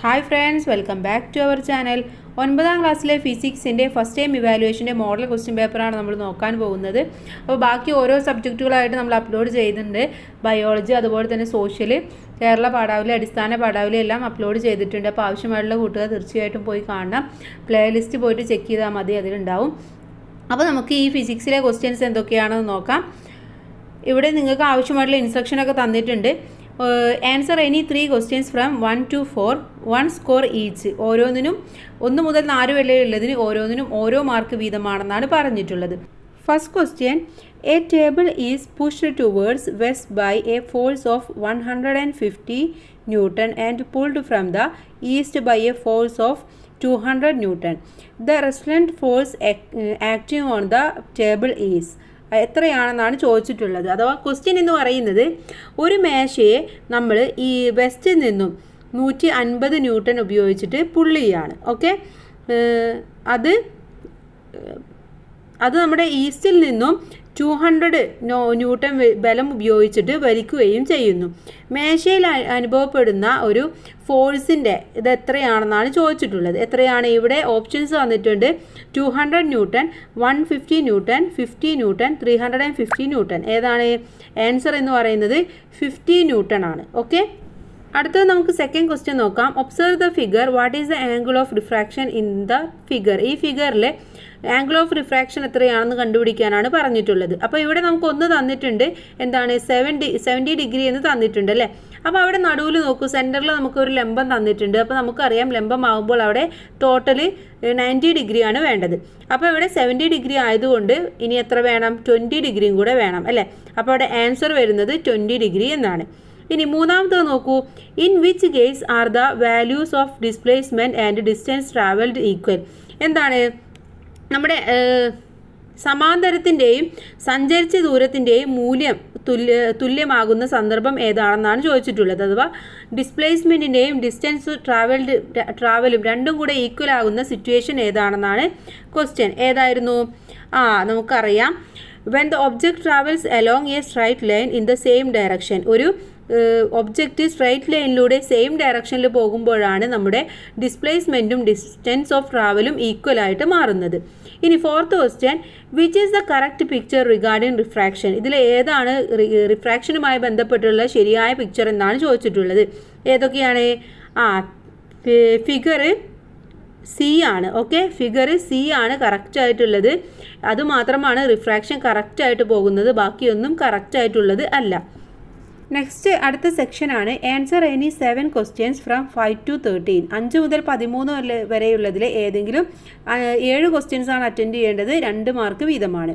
Hi friends, welcome back to our channel. 9ാം ക്ലാസ്സിലെ ഫിസിക്സിൻ്റെ ഫസ്റ്റ് ടൈം ഇവാലുവേഷൻ്റെ മോഡൽ ക്വസ്റ്റ്യൻ പേപ്പറാണ് നമ്മൾ നോക്കാൻ പോകുന്നത്. അപ്പോൾ ബാക്കി ഓരോ സബ്ജക്റ്റുകളായിട്ട് നമ്മൾ അപ്ലോഡ് ചെയ്തിട്ടുണ്ട്. ബയോളജി, അതുപോലെ തന്നെ സോഷ്യൽ, കേരള പാഠാവലി, അടിസ്ഥാന പാഠാവലി എല്ലാം അപ്ലോഡ് ചെയ്തിട്ടുണ്ട്. അപ്പോൾ ആവശ്യമായിട്ടുള്ള കൂട്ടുകാർ തീർച്ചയായിട്ടും പോയി കാണണം. പ്ലേലിസ്റ്റ് പോയിട്ട് ചെക്ക് ചെയ്താൽ മതി, അതിലുണ്ടാവും. അപ്പോൾ നമുക്ക് ഈ ഫിസിക്സിലെ ക്വസ്റ്റ്യൻസ് എന്തൊക്കെയാണെന്ന് നോക്കാം. ഇവിടെ നിങ്ങൾക്ക് ആവശ്യമായിട്ടുള്ള ഇൻസ്ട്രക്ഷനൊക്കെ തന്നിട്ടുണ്ട്. Answer any 3 questions from 1 to 4, 1 score each. ഓരോന്നിനും 1 മുതൽ 4 വരെയുള്ളതിന് ഓരോന്നിനും ഓരോ മാർക്ക് വീതമാണെന്നാണ് പറഞ്ഞിട്ടുള്ളത്. First question, a table is pushed towards west by a force of 150 newton and pulled from the east by a force of 200 newton. The resultant force acting on the table is. എത്രയാണെന്നാണ് ചോദിച്ചിട്ടുള്ളത്. അഥവാ question എന്ന് പറയുന്നത്, ഒരു മേശയെ നമ്മൾ ഈ വെസ്റ്റിൽ നിന്നും 150 newton ഉപയോഗിച്ചിട്ട് പുള്ള് ചെയ്യാണ്. ഓക്കെ, അത് നമ്മുടെ ഈസ്റ്റിൽ നിന്നും 200 ന്യൂട്ടൺ ബലം ഉപയോഗിച്ചിട്ട് വലിക്കുകയും ചെയ്യുന്നു. മേശയിൽ അനുഭവപ്പെടുന്ന ഒരു ഫോഴ്സിൻ്റെ ഇത് എത്രയാണെന്നാണ് ചോദിച്ചിട്ടുള്ളത്. എത്രയാണ്? ഇവിടെ ഓപ്ഷൻസ് വന്നിട്ടുണ്ട്. 200 ന്യൂട്ടൺ, 150 ന്യൂട്ടൺ, 50 ന്യൂട്ടൺ, 350 ന്യൂട്ടൺ. ഏതാണ് ആൻസർ എന്ന് പറയുന്നത്? 50 ന്യൂട്ടൺ ആണ്. ഓക്കെ, അടുത്തത് നമുക്ക് സെക്കൻഡ് ക്വസ്റ്റ്യൻ നോക്കാം. Observe the figure. What is the angle of refraction in the figure? ഈ ഫിഗറിൽ ആംഗിൾ ഓഫ് റിഫ്രാക്ഷൻ എത്രയാണെന്ന് കണ്ടുപിടിക്കാനാണ് പറഞ്ഞിട്ടുള്ളത്. അപ്പോൾ ഇവിടെ നമുക്ക് ഒന്ന് തന്നിട്ടുണ്ട്. എന്താണ്? 70 ഡിഗ്രി എന്ന് തന്നിട്ടുണ്ട് അല്ലേ. അപ്പോൾ അവിടെ നടുവിൽ നോക്കൂ, സെൻറ്ററിൽ നമുക്കൊരു ലംബം തന്നിട്ടുണ്ട്. അപ്പോൾ നമുക്കറിയാം ലംബമാകുമ്പോൾ അവിടെ ടോട്ടൽ 90 ഡിഗ്രിയാണ് വേണ്ടത്. അപ്പോൾ ഇവിടെ 70 ഡിഗ്രി ആയതുകൊണ്ട് ഇനി എത്ര വേണം? 20 ഡിഗ്രിയും കൂടെ വേണം അല്ലേ. അപ്പോൾ അവിടെ ആൻസർ വരുന്നത് 20 ഡിഗ്രി എന്നാണ്. ഇനി മൂന്നാമത്തത് നോക്കൂ. In which case are the values of displacement and distance travelled equal? എന്താണ്? നമ്മുടെ സമാന്തരത്തിൻ്റെയും സഞ്ചരിച്ച ദൂരത്തിൻ്റെയും മൂല്യം തുല്യമാകുന്ന സന്ദർഭം ഏതാണെന്നാണ് ചോദിച്ചിട്ടുള്ളത്. അഥവാ ഡിസ്പ്ലേസ്മെൻറ്റിൻ്റെയും ഡിസ്റ്റൻസ് ട്രാവലും രണ്ടും കൂടെ ഈക്വൽ ആകുന്ന സിറ്റുവേഷൻ ഏതാണെന്നാണ് ക്വസ്റ്റ്യൻ. ഏതായിരുന്നു? നമുക്കറിയാം. When the object travels along A straight line in the same direction. ഒരു ഒബ്ജക്റ്റ് സ്ട്രൈറ്റ് ലൈനിലൂടെ സെയിം ഡയറക്ഷനിൽ പോകുമ്പോഴാണ് നമ്മുടെ ഡിസ്പ്ലേസ്മെൻറ്റും ഡിസ്റ്റൻസ് ഓഫ് ട്രാവലും ഈക്വൽ ആയിട്ട് മാറുന്നത്. ഇനി fourth question, which is the correct picture regarding refraction? ഇതിൽ ഏതാണ് റിഫ്രാക്ഷനുമായി ബന്ധപ്പെട്ടുള്ള ശരിയായ പിക്ചർ എന്നാണ് ചോദിച്ചിട്ടുള്ളത്. ഏതൊക്കെയാണ്? ഫിഗർ സി ആണ്. ഓക്കെ, ഫിഗർ സി ആണ് കറക്റ്റ് ആയിട്ടുള്ളത്. അതുമാത്രമാണ് റിഫ്രാക്ഷൻ കറക്റ്റായിട്ട് പോകുന്നത്, ബാക്കിയൊന്നും കറക്റ്റായിട്ടുള്ളത് അല്ല. നെക്സ്റ്റ് അടുത്ത സെക്ഷനാണ് answer any 7 questions from 5 to 13. 5 മുതൽ 13 വരെയുള്ളതിൽ ഏതെങ്കിലും 7 ക്വസ്റ്റ്യൻസ് ആണ് അറ്റൻഡ് ചെയ്യേണ്ടത്. 2 മാർക്ക് വീതമാണ്.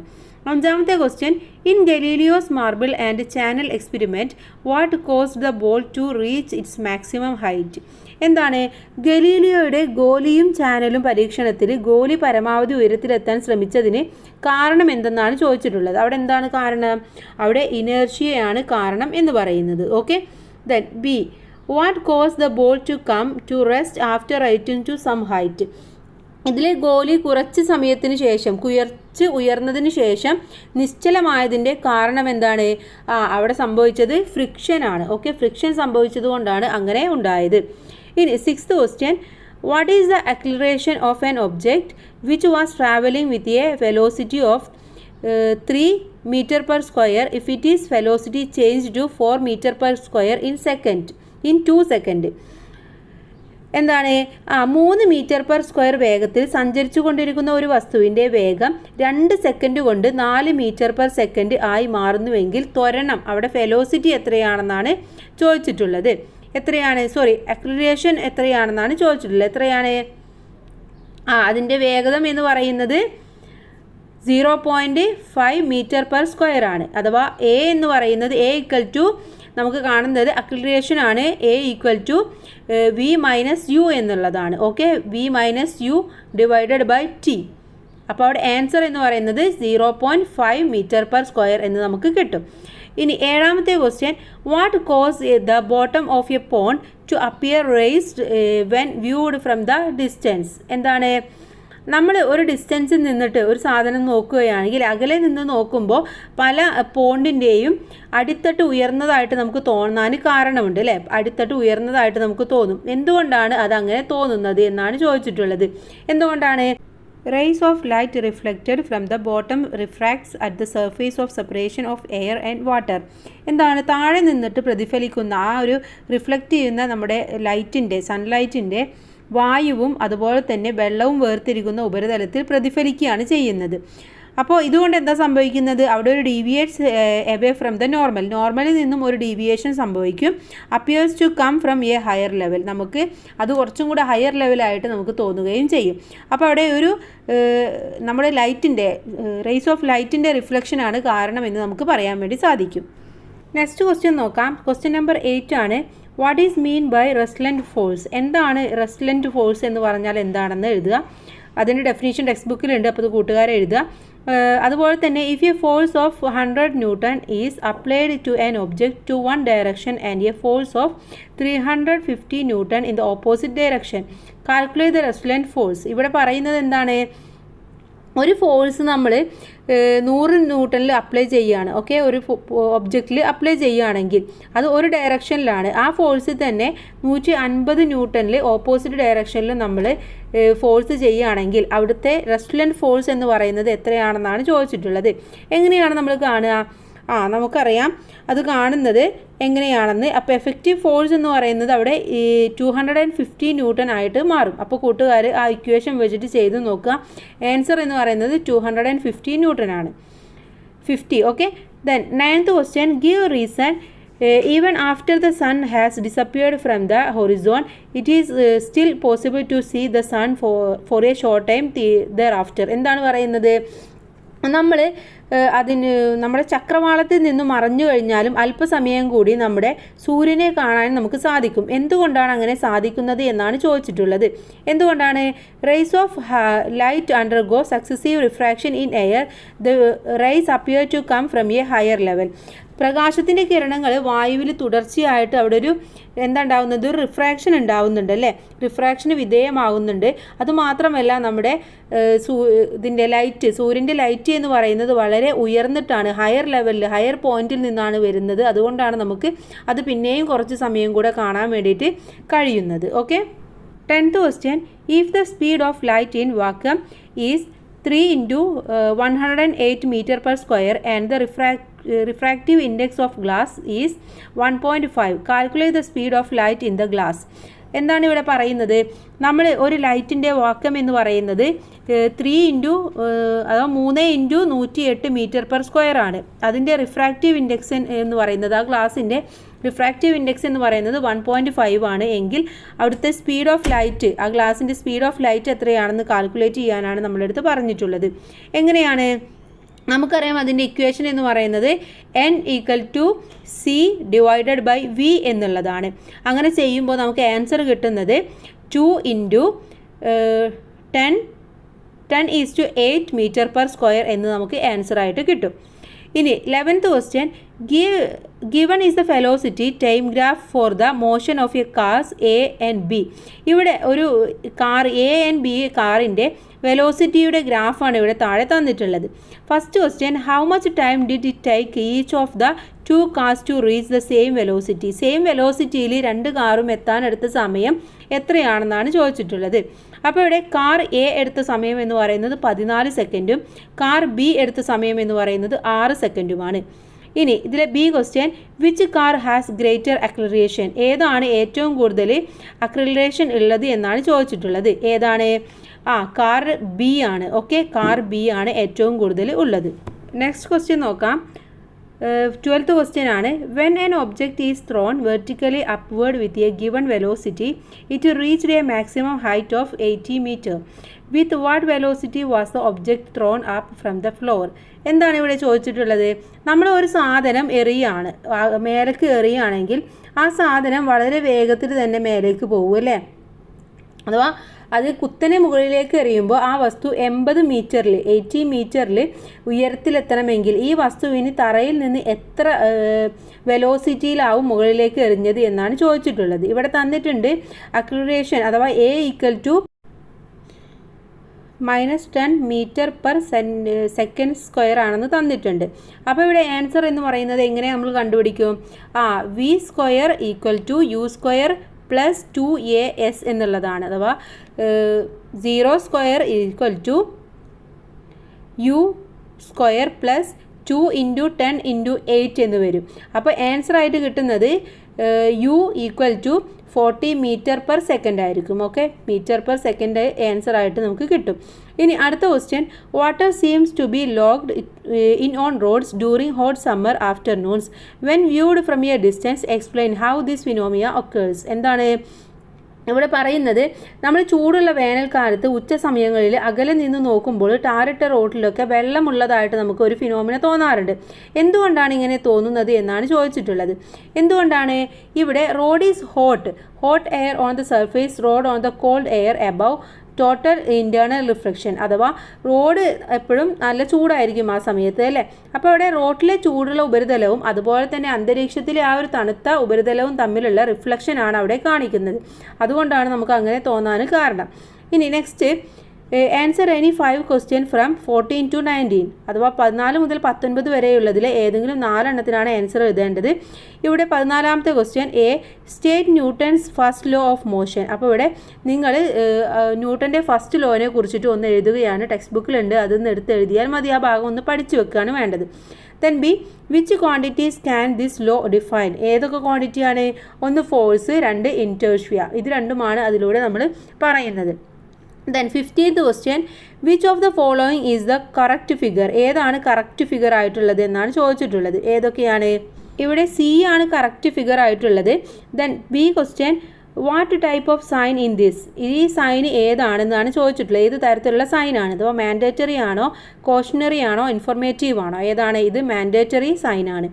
അഞ്ചാമത്തെ question, in Galileo's marble and channel experiment what caused the ball to reach its maximum height? എന്താണ്? ഗലീലിയോയുടെ ഗോലിയും ചാനലും പരീക്ഷണത്തിൽ ഗോലി പരമാവധി ഉയരത്തിലെത്താൻ ശ്രമിച്ചതിന് കാരണം എന്തെന്നാണ് ചോദിച്ചിട്ടുള്ളത്. അവിടെ എന്താണ് കാരണം? അവിടെ ഇനേർഷ്യയാണ് കാരണം എന്ന് പറയുന്നത്. Okay, then B, what cause the ball to come to rest after rising to some height? ഇതിലെ ഗോലി കുറച്ച് സമയത്തിന് ശേഷം ഉയർന്നതിന് ശേഷം നിശ്ചലമായതിൻ്റെ കാരണം എന്താണ്? അവിടെ സംഭവിച്ചത് ഫ്രിക്ഷനാണ്. ഓക്കെ, ഫ്രിക്ഷൻ സംഭവിച്ചത് കൊണ്ടാണ് അങ്ങനെ ഉണ്ടായത്. ഇനി sixth question, what is the acceleration of an object which was travelling with a velocity of 3 meter per square if it is velocity changed to 4 meter per square in 2 seconds? എന്താണ്? 3 metre per square വേഗത്തിൽ സഞ്ചരിച്ചു കൊണ്ടിരിക്കുന്ന ഒരു വസ്തുവിൻ്റെ വേഗം 2 second കൊണ്ട് 4 metre per second ആയി മാറുന്നുവെങ്കിൽ ത്വരണം, അവിടെ വെലോസിറ്റി എത്രയാണെന്നാണ് ചോദിച്ചിട്ടുള്ളത്. എത്രയാണ്? അക്സിലറേഷൻ എത്രയാണെന്നാണ് ചോദിച്ചിട്ടുള്ളത്. എത്രയാണ്? അതിൻ്റെ വേഗത എന്ന് പറയുന്നത് 0.5 മീറ്റർ പെർ സ്ക്വയർ ആണ്. അഥവാ എ എന്ന് പറയുന്നത് നമുക്ക് കാണുന്നത് അക്സിലറേഷൻ ആണ്. A equal to v minus u എന്നുള്ളതാണ്. Okay, v minus u divided by t. അപ്പോൾ അവിടെ ആൻസർ എന്ന് പറയുന്നത് 0.5 മീറ്റർ പെർ സ്ക്വയർ എന്ന് നമുക്ക് കിട്ടും. ഇനി ഏഴാമത്തെ question, what cause the bottom of a pond to appear raised when viewed from the distance? എന്താണ്? നമ്മൾ ഒരു ഡിസ്റ്റൻസിൽ നിന്നിട്ട് ഒരു സാധനം നോക്കുകയാണെങ്കിൽ അകലെ നിന്ന് നോക്കുമ്പോൾ പല പോണ്ടിൻ്റെയും അടിത്തട്ട് ഉയർന്നതായിട്ട് നമുക്ക് തോന്നാൻ കാരണമുണ്ട് അല്ലേ? അടിത്തട്ട് ഉയർന്നതായിട്ട് നമുക്ക് തോന്നും. എന്തുകൊണ്ടാണ് അതങ്ങനെ തോന്നുന്നത് എന്നാണ് ചോദിച്ചിട്ടുള്ളത്. എന്തുകൊണ്ടാണ്? Rays of light reflected from the bottom refracts at the surface of separation of air and water. എന്താണ്? താഴെ നിന്നിട്ട് പ്രതിഫലിക്കുന്ന ആ ഒരു റിഫ്ലക്റ്റ് ചെയ്യുന്ന നമ്മുടെ ലൈറ്റിൻ്റെ സൺലൈറ്റിൻ്റെ വായുവും അതുപോലെ തന്നെ വെള്ളവും വേർതിരിക്കുന്ന ഉപരിതലത്തിൽ പ്രതിഫലിക്കുകയാണ് ചെയ്യുന്നത്. അപ്പോൾ ഇതുകൊണ്ട് എന്താ സംഭവിക്കുന്നത്? അവിടെ ഒരു ഡീവിയേറ്റ്സ് എവേ ഫ്രം ദ നോർമലിൽ നിന്നും ഒരു ഡീവിയേഷൻ സംഭവിക്കും. Appears to come from a higher level, നമുക്ക് അത് കുറച്ചും കൂടെ ഹയർ ലെവലായിട്ട് നമുക്ക് തോന്നുകയും ചെയ്യും. അപ്പോൾ അവിടെ ഒരു നമ്മുടെ ലൈറ്റിൻ്റെ റേസ് ഓഫ് ലൈറ്റിൻ്റെ റിഫ്ലക്ഷനാണ് കാരണമെന്ന് നമുക്ക് പറയാൻ വേണ്ടി സാധിക്കും. നെക്സ്റ്റ് ക്വസ്റ്റ്യൻ നോക്കാം. ക്വസ്റ്റ്യൻ നമ്പർ 8 ആണ്. What is mean by resultant force? എന്താണ് റെസ്ലൻറ്റ് ഫോഴ്സ് എന്ന് പറഞ്ഞാൽ എന്താണെന്ന് എഴുതുക. അതിൻ്റെ ഡെഫിനേഷൻ ടെക്സ്റ്റ് ബുക്കിലുണ്ട്, അപ്പോൾ അത് കൂട്ടുകാരെ എഴുതുക. അതുപോലെ തന്നെ if a force of 100 newton is applied to an object to one direction and a force of 350 newton in the opposite direction, calculate the resultant force. ഇവിടെ പറയുന്നത് എന്താണ്? ഒരു ഫോഴ്സ് നമ്മൾ 100 ന്യൂട്ടണിൽ അപ്ലൈ ചെയ്യുകയാണ്. ഓക്കെ, ഒരു ഒബ്ജക്റ്റിൽ അപ്ലൈ ചെയ്യുകയാണെങ്കിൽ അത് ഒരു ഡയറക്ഷനിലാണ്. ആ ഫോഴ്സ് തന്നെ 150 ന്യൂട്ടണിൽ ഓപ്പോസിറ്റ് ഡയറക്ഷനിൽ നമ്മൾ ഫോഴ്സ് ചെയ്യുകയാണെങ്കിൽ അവിടുത്തെ റെസ്ലൻറ്റ് ഫോഴ്സ് എന്ന് പറയുന്നത് എത്രയാണെന്നാണ് ചോദിച്ചിട്ടുള്ളത്. എങ്ങനെയാണ് നമ്മൾ കാണുക? നമുക്കറിയാം അത് കാണുന്നത് എങ്ങനെയാണെന്ന്. അപ്പോൾ എഫക്റ്റീവ് ഫോഴ്സ് എന്ന് പറയുന്നത് അവിടെ 250 ന്യൂട്ടൺ ആയിട്ട് മാറും. അപ്പോൾ കൂട്ടുകാർ ആ ഇക്വേഷൻ വെച്ചിട്ട് ചെയ്ത് നോക്കുക. ആൻസർ എന്ന് പറയുന്നത് 250 ന്യൂട്ടൺ ആണ്. 50. Okay, then 9th question. Give reason even after the sun has disappeared from the horizon it is still possible to see the sun for a short time thereafter. എന്താണ് പറയുന്നത്? നമ്മൾ നമ്മുടെ ചക്രവാളത്തിൽ നിന്ന് മറഞ്ഞു കഴിഞ്ഞാലും അല്പസമയം കൂടി നമ്മുടെ സൂര്യനെ കാണാൻ നമുക്ക് സാധിക്കും. എന്തുകൊണ്ടാണ് അങ്ങനെ സാധിക്കുന്നത് എന്നാണ് ചോദിച്ചിട്ടുള്ളത്. എന്തുകൊണ്ടാണ്? Rays of light undergo successive refraction in air, the rays appear to come from a higher level. പ്രകാശത്തിൻ്റെ കിരണങ്ങൾ വായുവിൽ തുടർച്ചയായിട്ട് അവിടെ ഒരു ഉണ്ടാവുന്നത്? ഒരു റിഫ്രാക്ഷൻ ഉണ്ടാവുന്നുണ്ട് അല്ലേ? റിഫ്രാക്ഷന് വിധേയമാകുന്നുണ്ട്. അതുമാത്രമല്ല നമ്മുടെ ഇതിൻ്റെ ലൈറ്റ്, സൂര്യൻ്റെ ലൈറ്റ് എന്ന് പറയുന്നത് വളരെ ഉയർന്നിട്ടാണ്, ഹയർ ലെവലിൽ, ഹയർ പോയിന്റിൽ നിന്നാണ് വരുന്നത്. അതുകൊണ്ടാണ് നമുക്ക് അത് പിന്നെയും കുറച്ച് സമയം കൂടെ കാണാൻ വേണ്ടിയിട്ട് കഴിയുന്നത്. Okay, 10th question. If the speed of light in vacuum is 3 × 108 meter per square and the refractive index of glass is 1.5. Calculate the speed of light in the glass. എന്താണ് ഇവിടെ പറയുന്നത്? നമ്മൾ ഒരു ലൈറ്റിൻ്റെ വാക്വം എന്ന് പറയുന്നത് 3 × 108 meter per square ആണ്. അതിൻ്റെ റിഫ്രാക്റ്റീവ് ഇൻഡെക്സ് എന്ന് പറയുന്നത്, ആ ഗ്ലാസിൻ്റെ റിഫ്രാക്റ്റീവ് ഇൻഡെക്സ് എന്ന് പറയുന്നത് 1.5 ആണ്. എങ്കിൽ അവിടുത്തെ സ്പീഡ് ഓഫ് ലൈറ്റ്, ആ ഗ്ലാസിൻ്റെ സ്പീഡ് ഓഫ് ലൈറ്റ് എത്രയാണെന്ന് കാൽക്കുലേറ്റ് ചെയ്യാനാണ് നമ്മളടുത്ത് പറഞ്ഞിട്ടുള്ളത്. എങ്ങനെയാണ്? നമുക്കറിയാം അതിൻ്റെ ഇക്വേഷൻ എന്ന് പറയുന്നത് n = c/v എന്നുള്ളതാണ്. അങ്ങനെ ചെയ്യുമ്പോൾ നമുക്ക് ആൻസർ കിട്ടുന്നത് 2 × 10⁸ meter per square എന്ന് നമുക്ക് ആൻസർ ആയിട്ട് കിട്ടും. ഇനി 11th question. given is the velocity time graph for the motion of a cars A and B. ഇവിടെ ഒരു കാർ A and B കാറിൻ്റെ വെലോസിറ്റിയുടെ ഗ്രാഫാണ് ഇവിടെ താഴെ തന്നിട്ടുള്ളത്. First question. How much time did it take each of the 2 cars to reach the same velocity? Same വെലോസിറ്റിയിൽ 2 കാറും എത്താനെടുത്ത സമയം എത്രയാണെന്നാണ് ചോദിച്ചിട്ടുള്ളത്. അപ്പോൾ ഇവിടെ കാർ എ എടുത്ത സമയം എന്ന് പറയുന്നത് 14 സെക്കൻഡും കാർ ബി എടുത്ത സമയം എന്ന് പറയുന്നത് 6 സെക്കൻഡുമാണ്. ഇനി ഇതിലെ b question. Which car has greater acceleration? ഏതാണ് ഏറ്റവും കൂടുതൽ അക്ലറേഷൻ ഉള്ളത് എന്നാണ് ചോദിച്ചിട്ടുള്ളത്. ഏതാണ്? കാർ ബി ആണ്. ഓക്കെ, കാർ ബി ആണ് ഏറ്റവും കൂടുതൽ ഉള്ളത്. നെക്സ്റ്റ് ക്വസ്റ്റ്യൻ നോക്കാം. 12th ക്വസ്റ്റ്യൻ ആണ്. When an object is thrown vertically upward with a given velocity it reached a maximum height of 80 meter. With what velocity was the object thrown up from the floor? എന്താണ് ഇവിടെ ചോദിച്ചിട്ടുള്ളത്? നമ്മൾ ഒരു സാധനം എറിയാണ്, മേലേക്ക് എറിയുകയാണെങ്കിൽ ആ സാധനം വളരെ വേഗത്തിൽ തന്നെ മേലേക്ക് പോകും അല്ലേ? അഥവാ അത് കുത്തനെ മുകളിലേക്ക് എറിയുമ്പോൾ ആ വസ്തു 80 മീറ്ററിൽ ഉയരത്തിലെത്തണമെങ്കിൽ ഈ വസ്തുവിന് തറയിൽ നിന്ന് എത്ര വെലോസിറ്റിയിലാവും മുകളിലേക്ക് എറിഞ്ഞത് എന്നാണ് ചോദിച്ചിട്ടുള്ളത്. ഇവിടെ തന്നിട്ടുണ്ട് അക്ലറേഷൻ അഥവാ A = -10 metre per second square ആണെന്ന് തന്നിട്ടുണ്ട്. അപ്പോൾ ഇവിടെ ആൻസർ എന്ന് പറയുന്നത് എങ്ങനെ നമ്മൾ കണ്ടുപിടിക്കും? V square equal to U square plus 2as എന്നുള്ളതാണ്. അഥവാ 0 square equal to U square plus 2 × 10 × 8 എന്ന് വരും. അപ്പോൾ ആൻസർ ആയിട്ട് കിട്ടുന്നത് u equal to 40 metre per second ആയിരിക്കും. Okay, metre per second answer ആയിട്ട് നമുക്ക് കിട്ടും. ഇനി അടുത്ത question, water seems to be locked in on roads during hot summer afternoons when viewed from a distance explain how this phenomena occurs. എന്താണ് ഇവിടെ പറയുന്നത്? നമ്മൾ ചൂടുള്ള വേനൽക്കാലത്ത് ഉച്ച സമയങ്ങളിൽ അകലെ നിന്ന് നോക്കുമ്പോൾ ടാറിട്ട റോഡിലൊക്കെ വെള്ളമുള്ളതായിട്ട് നമുക്ക് ഒരു ഫിനോമിന തോന്നാറുണ്ട്. എന്തുകൊണ്ടാണ് ഇങ്ങനെ തോന്നുന്നത് എന്നാണ് ചോദിച്ചിട്ടുള്ളത്. എന്തുകൊണ്ടാണ്? ഇവിടെ road is hot air on the surface, road on the called air above total internal reflection. അഥവാ റോഡ് എപ്പോഴും നല്ല ചൂടായിരിക്കും ആ സമയത്ത് അല്ലേ. അപ്പോൾ അവിടെ റോഡിലെ ചൂടുള്ള ഉപരിതലവും അതുപോലെ തന്നെ അന്തരീക്ഷത്തിലെ ആ ഒരു തണുത്ത ഉപരിതലവും തമ്മിലുള്ള റിഫ്ലക്ഷനാണ് അവിടെ കാണിക്കുന്നത്. അതുകൊണ്ടാണ് നമുക്ക് അങ്ങനെ തോന്നാൻ കാരണം. ഇനി next, answer any 5 question from 14 to 19. അഥവാ 14 മുതൽ 19 വരെയുള്ളതിൽ ഏതെങ്കിലും 4 എണ്ണത്തിനാണ് ആൻസർ എഴുതേണ്ടത്. ഇവിടെ 14ാമത്തെ question, state Newton's first law of motion. അപ്പോൾ ഇവിടെ നിങ്ങൾ ന്യൂട്ടൻ്റെ ഫസ്റ്റ് ലോനെ കുറിച്ചിട്ട് ഒന്ന് എഴുതുകയാണ്. ടെക്സ്റ്റ് ബുക്കിലുണ്ട്, അതൊന്ന് എടുത്ത് എഴുതിയാൽ മതി. ആ ഭാഗം ഒന്ന് പഠിച്ചു വെക്കുകയാണ് വേണ്ടത്. Then B, which quantities can this law define. ഏതൊക്കെ ക്വാണ്ടിറ്റിയാണ്? ഒന്ന് ഫോഴ്സ്, 2 ഇൻറ്റേർഷ്യ. ഇത് രണ്ടുമാണ് അതിലൂടെ നമ്മൾ പറയുന്നത്. Then 15th question, which of the following is the correct figure? ഏതാണ് കറക്റ്റ് ഫിഗർ ആയിട്ടുള്ളത് എന്നാണ് ചോദിച്ചിട്ടുള്ളത്. ഏതൊക്കെയാണ്? ഇവിടെ സി ആണ് കറക്റ്റ് ഫിഗർ ആയിട്ടുള്ളത്. Then B question, what type of sine in this. ഈ സൈൻ ഏതാണെന്നാണ് ചോദിച്ചിട്ടുള്ളത്. ഏത് തരത്തിലുള്ള സൈനാണ്? അഥവാ മാൻഡേറ്ററി ആണോ, കോഷണറി ആണോ, ഇൻഫോർമേറ്റീവ് ആണോ? ഏതാണ്? ഇത് മാൻഡേറ്ററി സൈനാണ്.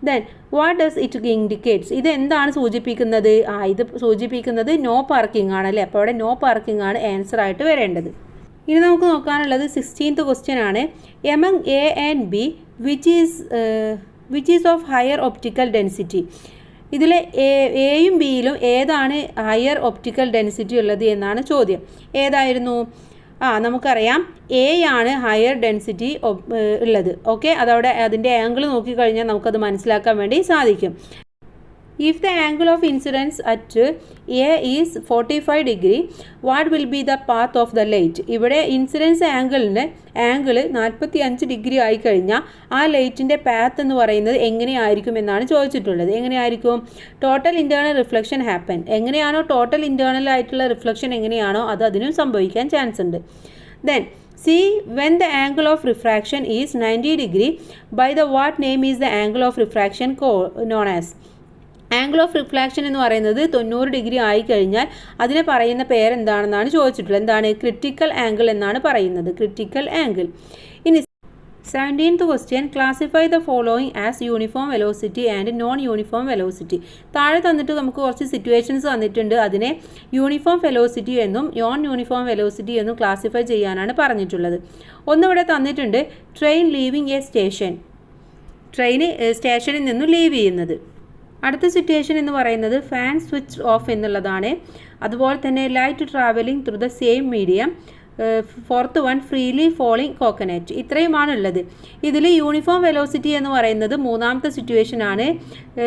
Then what does it indicates. ഇത് എന്താണ് സൂചിപ്പിക്കുന്നത്? ഇത് സൂചിപ്പിക്കുന്നത് നോ പാർക്കിംഗ് ആണല്ലേ. അപ്പോൾ അവിടെ നോ പാർക്കിംഗ് ആണ് ആൻസർ ആയിട്ട് വരേണ്ടത്. ഇനി നമുക്ക് നോക്കാനുള്ളത് 16th ക്വസ്റ്റ്യൻ ആണ്. Among A and B which is of higher optical density. ഇതിൽ എയും ബിയിലും ഏതാണ് ഹയർ ഒപ്റ്റിക്കൽ ഡെൻസിറ്റി ഉള്ളത് എന്നാണ് ചോദ്യം. ഏതായിരുന്നു? നമുക്കറിയാം എ ആണ് ഹയർ ഡെൻസിറ്റി ഉള്ളത്. ഓക്കെ, അതവിടെ അതിൻ്റെ ആംഗിൾ നോക്കിക്കഴിഞ്ഞാൽ നമുക്കത് മനസ്സിലാക്കാൻ വേണ്ടി സാധിക്കും. If the angle of incidence at A is 45 degree, what will be the path of the light? ഇവിടെ ഇൻസിഡൻസ് ആംഗിൾ 45 ഡിഗ്രി ആയിക്കഴിഞ്ഞാൽ ആ ലൈറ്റിൻ്റെ പാത്ത് എന്ന് പറയുന്നത് എങ്ങനെയായിരിക്കും എന്നാണ് ചോദിച്ചിട്ടുള്ളത്. എങ്ങനെയായിരിക്കും? Total internal reflection happen. എങ്ങനെയാണോ ടോട്ടൽ ഇൻറ്റേർണൽ ആയിട്ടുള്ള റിഫ്ലക്ഷൻ എങ്ങനെയാണോ അത് അതിനും സംഭവിക്കാൻ ചാൻസ് ഉണ്ട്. Then see, when the angle of refraction is 90 degree, by the what name is the angle of refraction known as? Angle of reflection എന്ന് പറയുന്നത് 90 degree ആയിക്കഴിഞ്ഞാൽ അതിനെ പറയുന്ന പേരെന്താണെന്നാണ് ചോദിച്ചിട്ടുള്ളത്. എന്താണ്? ക്രിട്ടിക്കൽ ആംഗിൾ എന്നാണ് പറയുന്നത്. Critical angle. ഇനി 17th question, classify the following as uniform velocity and non uniform velocity. താഴെ തന്നിട്ട് നമുക്ക് കുറച്ച് സിറ്റുവേഷൻസ് തന്നിട്ടുണ്ട്. അതിനെ യൂണിഫോം വെലോസിറ്റി എന്നും നോൺ യൂണിഫോം വെലോസിറ്റി എന്നും ക്ലാസിഫൈ ചെയ്യാനാണ് പറഞ്ഞിട്ടുള്ളത്. ഒന്നിവിടെ തന്നിട്ടുണ്ട്, train living A station. Train സ്റ്റേഷനിൽ നിന്നും ലീവ് ചെയ്യുന്നത്. അടുത്ത സിറ്റുവേഷൻ എന്ന് പറയുന്നത് ഫാൻ സ്വിച്ച് ഓഫ് എന്നുള്ളതാണ്. അതുപോലെ തന്നെ light travelling through the same medium. Fourth one, freely falling coconut. ഇത്രയുമാണുള്ളത്. ഇതിൽ യൂണിഫോം വെലോസിറ്റി എന്ന് പറയുന്നത് 3ാമത്തെ സിറ്റുവേഷൻ ആണ്,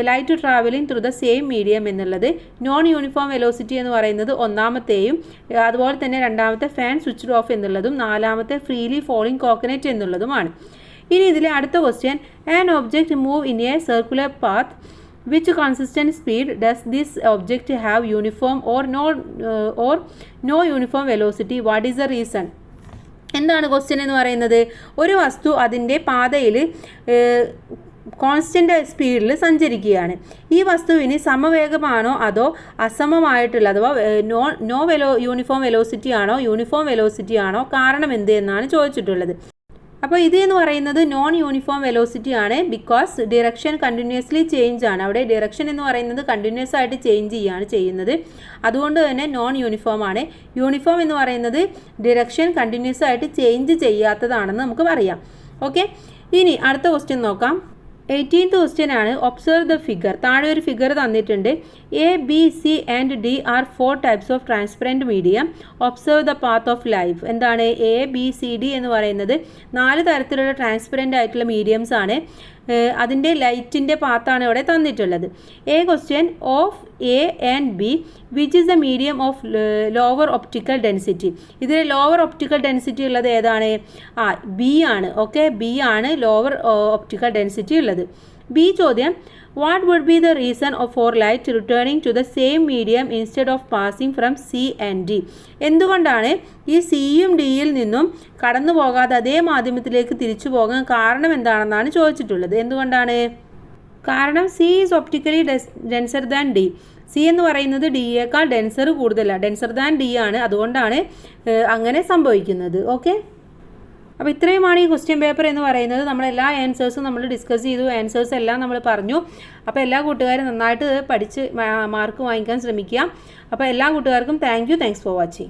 light travelling through the same medium എന്നുള്ളത്. നോൺ യൂണിഫോം വെലോസിറ്റി എന്ന് പറയുന്നത് 1ാമത്തെയും അതുപോലെ തന്നെ 2ാമത്തെ ഫാൻ സ്വിച്ച് ഓഫ് എന്നുള്ളതും 4ാമത്തെ ഫ്രീലി ഫോളിംഗ് കോക്കനറ്റ് എന്നുള്ളതുമാണ്. ഇനി ഇതിലെ അടുത്ത question, an object move in A circular path. Which consistent speed does this object have? Uniform or no uniform velocity? What is the reason? എന്താണ് question എന്ന് പറയുന്നത്? ഒരു വസ്തു അതിൻ്റെ പാതയിൽ കോൺസ്റ്റൻ്റ് സ്പീഡിൽ സഞ്ചരിക്കുകയാണ്. ഈ വസ്തുവിന് സമവേഗമാണോ അതോ അസമമായിട്ടുള്ള അഥവാ യൂണിഫോം വെലോസിറ്റി ആണോ യൂണിഫോം വെലോസിറ്റി ആണോ? കാരണം എന്ത് എന്നാണ് ചോദിച്ചിട്ടുള്ളത്. അപ്പോൾ ഇത് എന്ന് പറയുന്നത് നോൺ യൂണിഫോം വെലോസിറ്റി ആണ്. ബിക്കോസ് ഡിറക്ഷൻ കണ്ടിന്യൂസ്ലി ചേഞ്ച് ആണ്. അവിടെ ഡിറക്ഷൻ എന്ന് പറയുന്നത് കണ്ടിന്യൂസ് ആയിട്ട് ചേഞ്ച് ചെയ്യുന്നത്. അതുകൊണ്ട് തന്നെ നോൺ യൂണിഫോം ആണ്. യൂണിഫോം എന്ന് പറയുന്നത് ഡിറക്ഷൻ കണ്ടിന്യൂസ് ആയിട്ട് ചേഞ്ച് ചെയ്യാത്തതാണെന്ന് നമുക്ക് പറയാം. ഓക്കെ, ഇനി അടുത്ത ക്വസ്റ്റ്യൻ നോക്കാം. 18th ക്വസ്റ്റ്യൻ ആണ്. Observe the figure. താഴെ ഒരു ഫിഗർ തന്നിട്ടുണ്ട്. A B C and D are 4 types of transparent medium. Observe the path of light. എന്താണ് എ ബി സി ഡി എന്ന് പറയുന്നത് 4 തരത്തിലുള്ള ട്രാൻസ്പെറൻ്റ് ആയിട്ടുള്ള മീഡിയംസ് ആണ്. അതിൻ്റെ ലൈറ്റിൻ്റെ പാത്താണ് ഇവിടെ തന്നിട്ടുള്ളത്. A question of A and B which is the medium of lower optical density. ഇതിൽ ലോവർ ഒപ്റ്റിക്കൽ ഡെൻസിറ്റി ഉള്ളത് ഏതാണ്? ബി ആണ്. ഓക്കെ, ബി ആണ് ലോവർ ഒപ്റ്റിക്കൽ ഡെൻസിറ്റി ഉള്ളത്. ബി ചോദ്യം what would be the reason for light returning to the same medium instead of passing from C and D. എന്തുകൊണ്ടാണ് ഈ സിയും ഡിയിൽ നിന്നും കടന്നു പോകാതെ അതേ മാധ്യമത്തിലേക്ക് തിരിച്ചു പോകാൻ കാരണം എന്താണെന്നാണ് ചോദിച്ചിട്ടുള്ളത്. എന്തുകൊണ്ടാണ്? കാരണം C is optically denser than D. C എന്ന് പറയുന്നത് ഡിയേക്കാൾ ഡെൻസർ ദാൻ ഡി ആണ്. അതുകൊണ്ടാണ് അങ്ങനെ സംഭവിക്കുന്നത്. ഓക്കെ, അപ്പോൾ ഇത്രയുമാണ് ഈ ക്വസ്റ്റ്യൻ പേപ്പർ എന്ന് പറയുന്നത്. നമ്മളെല്ലാ ആൻസേഴ്സും നമ്മൾ ഡിസ്കസ് ചെയ്തു. ആൻസേഴ്സ് എല്ലാം നമ്മൾ പറഞ്ഞു. അപ്പോൾ എല്ലാ കൂട്ടുകാരും നന്നായിട്ട് പഠിച്ച് മാർക്ക് വാങ്ങിക്കാൻ ശ്രമിക്കുക. അപ്പോൾ എല്ലാ കൂട്ടുകാർക്കും താങ്ക്സ് ഫോർ വാച്ചിങ്.